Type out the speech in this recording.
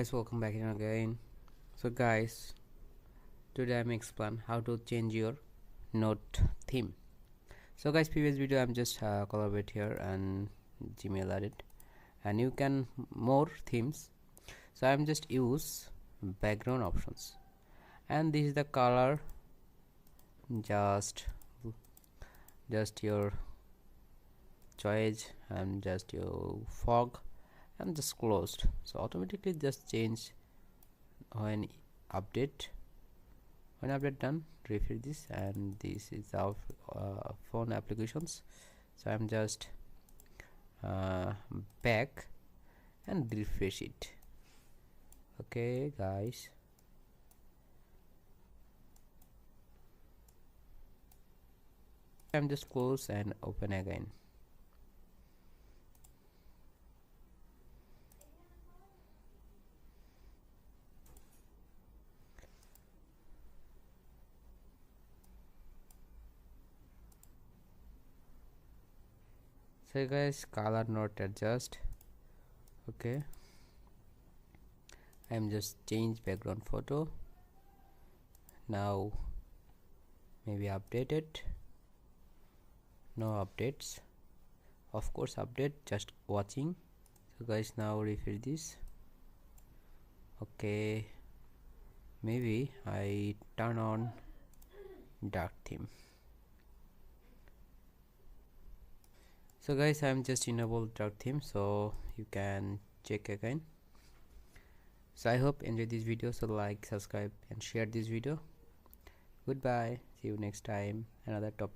guys, welcome back again. So guys, today I'm explain how to change your note theme. So guys, previous video I'm just collaborate here and Gmail edit, and you can more themes. So I'm just use background options, and this is the color, just your choice, and just your fog, and just closed. So automatically just change when update done. Refresh this, and this is our phone applications. So I'm just back and refresh it. Okay guys, I'm just close and open again. So guys, color not adjust. Okay, I'm just change background photo. Now maybe update it. No updates. Of course update, just watching. So guys, now refresh this. Okay, maybe I turn on dark theme. So guys, I'm just enable dark theme, so you can check again. So I hope enjoy this video. So like, subscribe and share this video. Goodbye, see you next time, another topic.